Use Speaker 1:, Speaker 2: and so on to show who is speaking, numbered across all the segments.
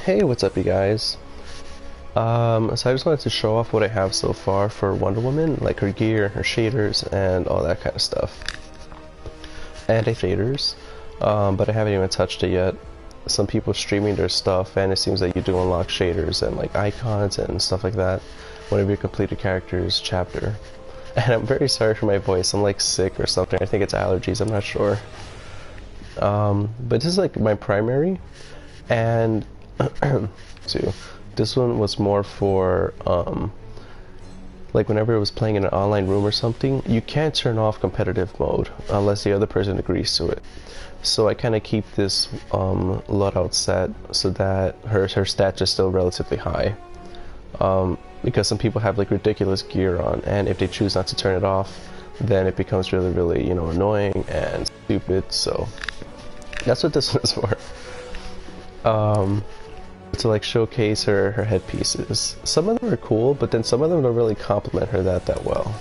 Speaker 1: Hey, what's up, you guys? So I just wanted to show off what I have so far for Wonder Woman, like her gear, her shaders, and all that kind of stuff. And I shaders, but I haven't even touched it yet. Some people streaming their stuff, and it seems like you do unlock shaders and like icons and stuff like that whenever you complete a character's chapter. And I'm very sorry for my voice. I'm like sick or something. I think it's allergies. I'm not sure. But this is like my primary, and too. This one was more for like whenever it was playing in an online room or something, you can't turn off competitive mode unless the other person agrees to it. So I kind of keep this loadout set so that her stats are still relatively high. Because some people have like ridiculous gear on, and if they choose not to turn it off, then it becomes really, you know, annoying and stupid. So that's what this one is for. To like showcase her headpieces. Some of them are cool, but then some of them don't really complement her that well.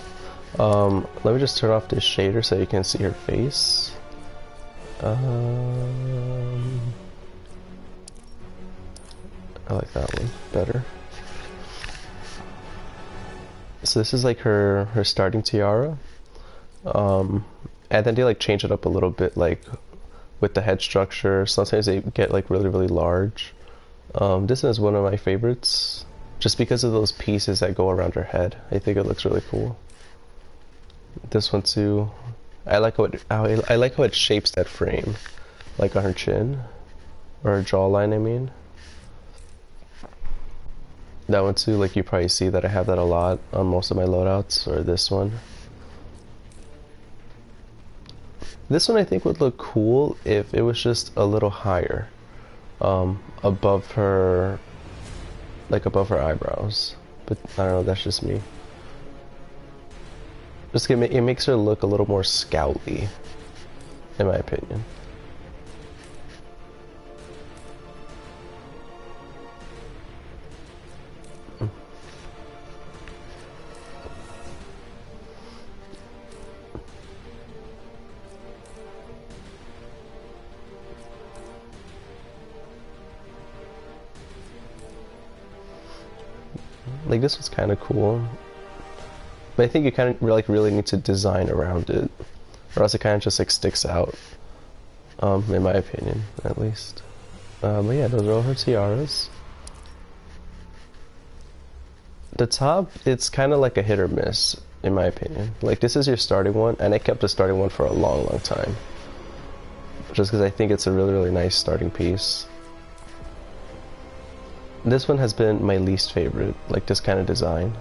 Speaker 1: Let me just turn off this shader so you can see her face. I like that one better. So this is like her starting tiara. And then they like change it up a little bit, like with the head structure. Sometimes they get like really large. This is one of my favorites, just because of those pieces that go around her head. I think it looks really cool. This one too. I like I like how it shapes that frame, like on her chin, or her jawline. I mean, that one too. Like you probably see that I have that a lot on most of my loadouts, or this one. This one I think would look cool if it was just a little higher. Above her, like above her eyebrows, but I don't know, that's just me. Just it makes her look a little more scoutly, in my opinion. Like this one's kind of cool, but I think you kind of really need to design around it, or else it kind of just like sticks out. In my opinion, at least. But yeah, those are all her tiaras. The top, it's kind of like a hit or miss, in my opinion. Like this is your starting one, and I kept the starting one for a long time, just because I think it's a really nice starting piece. This one has been my least favorite, like this kind of design.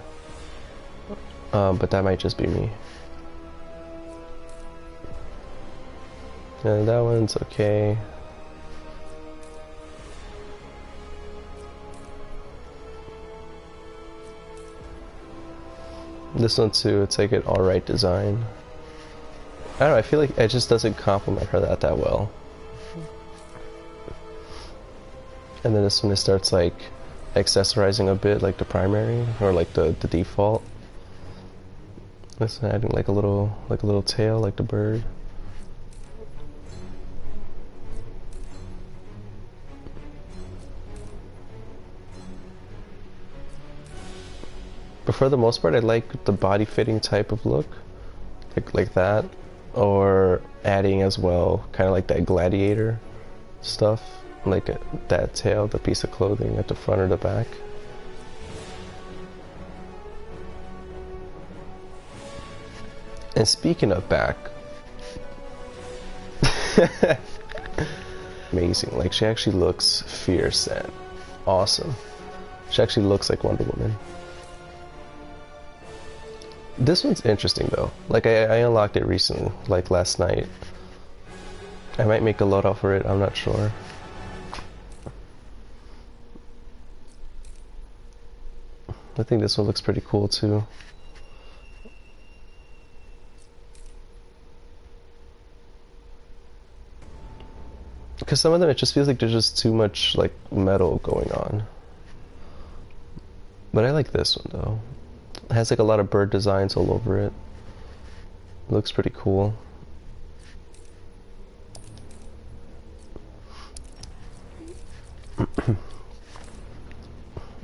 Speaker 1: But that might just be me. And that one's okay. This one too, it's like an alright design. I don't know, I feel like it just doesn't complement her that well. And then this one, it starts like accessorizing a bit, like the primary, or like the default. This one adding like a little tail, like the bird. But for the most part, I like the body fitting type of look, like that, or adding as well, kind of like that gladiator stuff. Like that tail, the piece of clothing at the front or the back. And speaking of back, amazing. Like she actually looks fierce and awesome. She actually looks like Wonder Woman. This one's interesting though. Like I unlocked it recently, like last night. I might make a loadout for it, I'm not sure. I think this one looks pretty cool too. Because some of them, it just feels like there's just too much like metal going on. But I like this one though. It has like a lot of bird designs all over it. It looks pretty cool.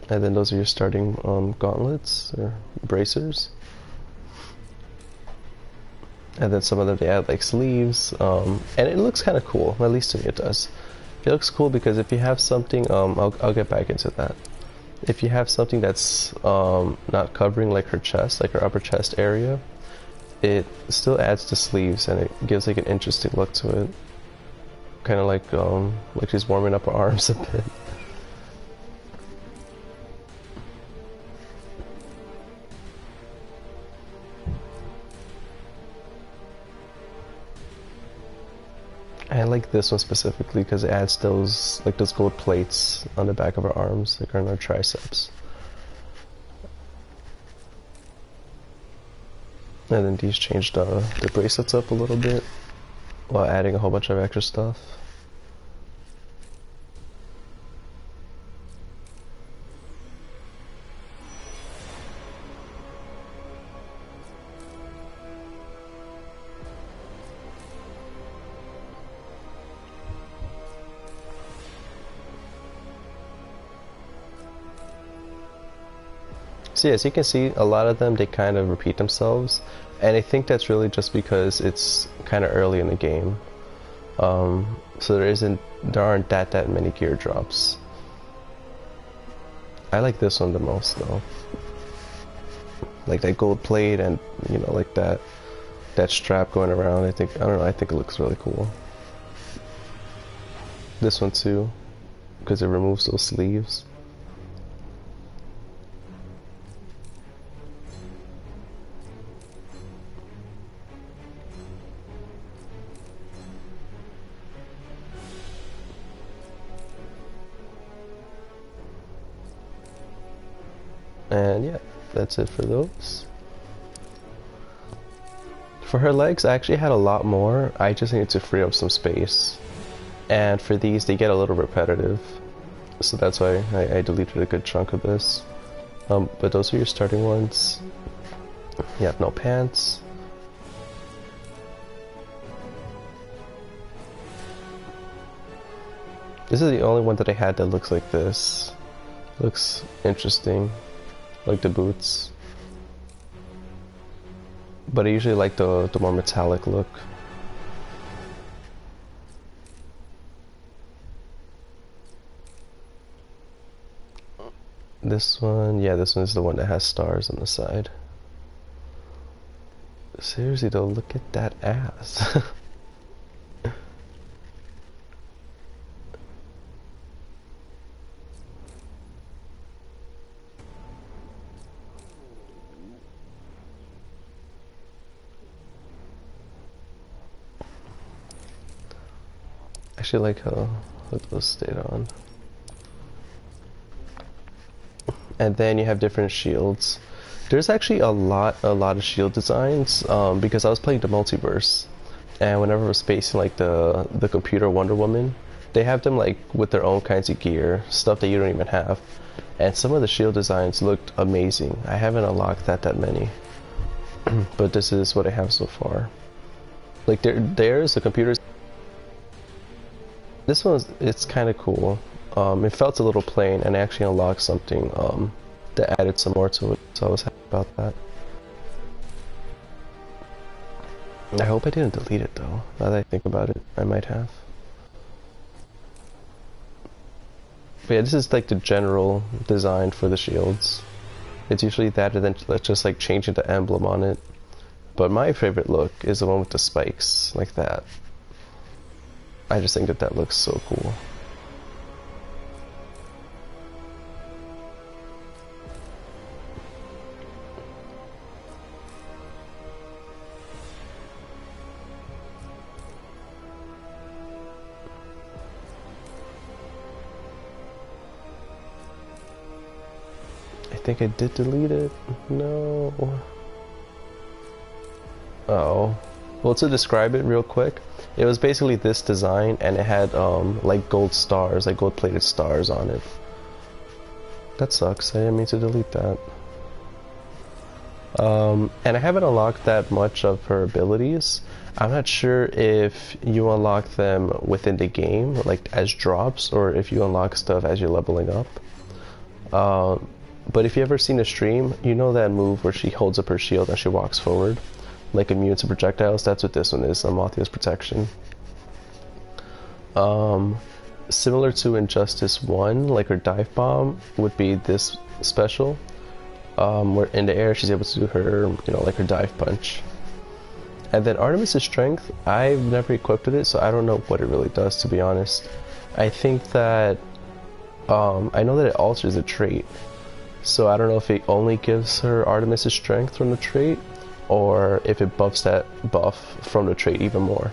Speaker 1: And then those are your starting gauntlets or bracers. And then some of them they add like sleeves, and it looks kind of cool. At least to me, it does. It looks cool because if you have something, I'll get back into that. If you have something that's not covering like her chest, like her upper chest area, it still adds to sleeves and it gives like an interesting look to it. Kind of like she's warming up her arms a bit. I like this one specifically because it adds those gold plates on the back of her arms, like on her triceps. And then these changed the bracelets up a little bit while adding a whole bunch of extra stuff. So yeah, as you can see, a lot of them, they kind of repeat themselves, and I think that's really just because it's kind of early in the game. So there aren't that many gear drops. I like this one the most though. Like that gold plate and, you know, like that strap going around, I don't know, I think it looks really cool. This one too, because it removes those sleeves. And yeah, that's it for those. For her legs, I actually had a lot more. I just needed to free up some space. And for these, they get a little repetitive. So that's why I deleted a good chunk of this. But those are your starting ones. You have no pants. This is the only one that I had that looks like this. Looks interesting. Like the boots. But I usually like the more metallic look. This one, yeah, this one is the one that has stars on the side. Seriously though, look at that ass. I actually like how those stayed on. And then you have different shields. There's actually a lot of shield designs because I was playing the multiverse, and whenever I was spacing like the computer Wonder Woman, they have them like with their own kinds of gear, stuff that you don't even have, and some of the shield designs looked amazing. I haven't unlocked that many, but this is what I have so far. Like there's the computers. This one it's kind of cool. It felt a little plain, and I actually unlocked something that added some more to it, so I was happy about that. I hope I didn't delete it though. Now that I think about it, I might have. But yeah, this is like the general design for the shields. It's usually that, and then let's just like changing the emblem on it. But my favorite look is the one with the spikes, like that. I just think that looks so cool. I think I did delete it. No. Oh. Well, to describe it real quick, it was basically this design, and it had like gold stars, like gold plated stars on it. That sucks. I didn't mean to delete that. And I haven't unlocked that much of her abilities. I'm not sure if you unlock them within the game, like as drops, or if you unlock stuff as you're leveling up. But if you ever seen a stream, you know that move where she holds up her shield and she walks forward, like immune to projectiles? That's what this one is, Amalthea's protection. Similar to Injustice 1, like her dive bomb would be this special, where in the air she's able to do her, you know, like her dive punch. And then Artemis' strength, I've never equipped with it, so I don't know what it really does, to be honest. I think that, I know that it alters a trait, so I don't know if it only gives her Artemis' strength from the trait, or if it buffs that buff from the trait even more.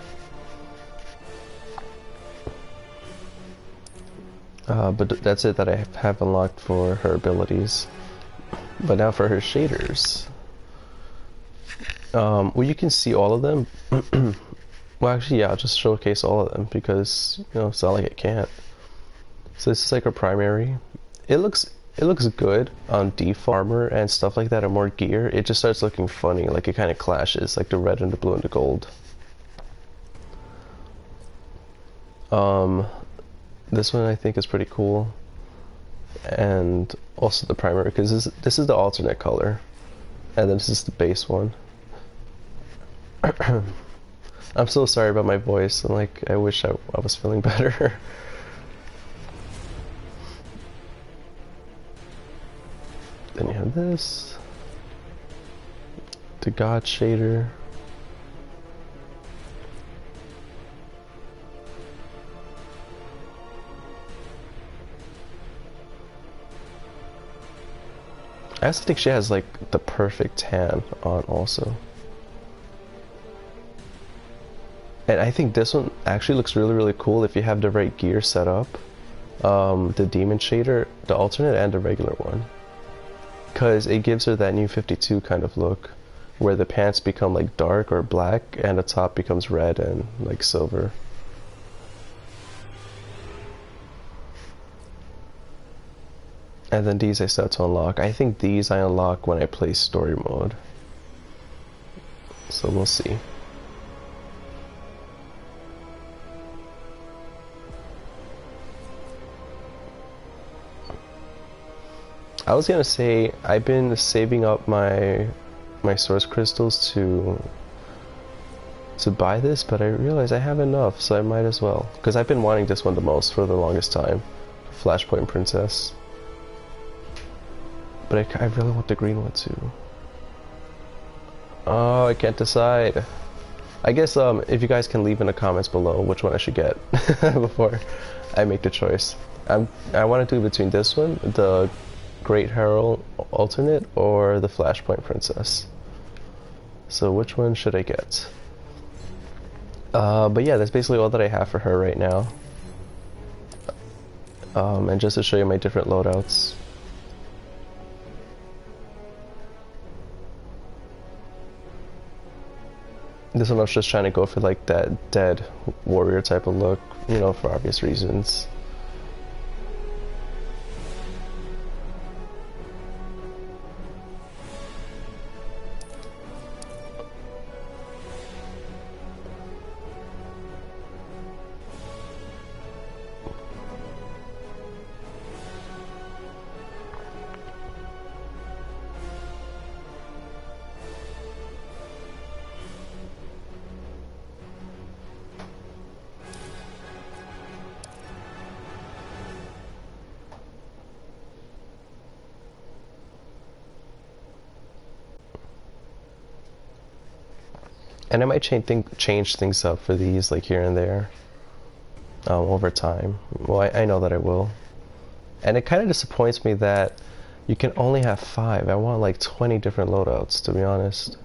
Speaker 1: But that's it that I have unlocked for her abilities. But now for her shaders. Well, you can see all of them. Well, actually, yeah, I'll just showcase all of them because, you know, it's not like I can't. So this is like her primary. It looks good on default armor and stuff like that, or more gear. It just starts looking funny, like it kind of clashes, like the red and the blue and the gold. This one I think is pretty cool, and also the primary, because this is the alternate color, and then this is the base one. I'm so sorry about my voice. I'm like, I wish I was feeling better. Then you have this, the God shader. I also think she has like the perfect tan on also. And I think this one actually looks really cool if you have the right gear set up. The demon shader, the alternate and the regular one. Because it gives her that new 52 kind of look, where the pants become like dark or black and the top becomes red and like silver. And then these I start to unlock. I think these I unlock when I play story mode. So we'll see. I was gonna say, I've been saving up my source crystals to buy this, but I realize I have enough, so I might as well. Because I've been wanting this one the most for the longest time. Flashpoint Princess. But I really want the green one too. Oh, I can't decide. I guess if you guys can leave in the comments below which one I should get before I make the choice. I want to do between this one, the Great Herald alternate, or the Flashpoint Princess. So which one should I get? But yeah, that's basically all that I have for her right now. And just to show you my different loadouts. This one I was just trying to go for like that dead warrior type of look, you know, for obvious reasons. And I might change things up for these, like here and there, over time. Well, I know that I will. And it kind of disappoints me that you can only have 5. I want like 20 different loadouts, to be honest.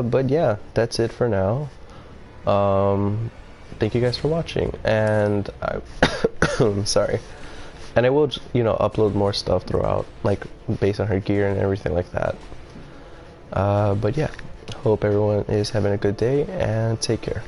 Speaker 1: But yeah, that's it for now. Thank you guys for watching, and I'm sorry. And I will, you know, upload more stuff throughout, like based on her gear and everything like that. But yeah, hope everyone is having a good day, and take care.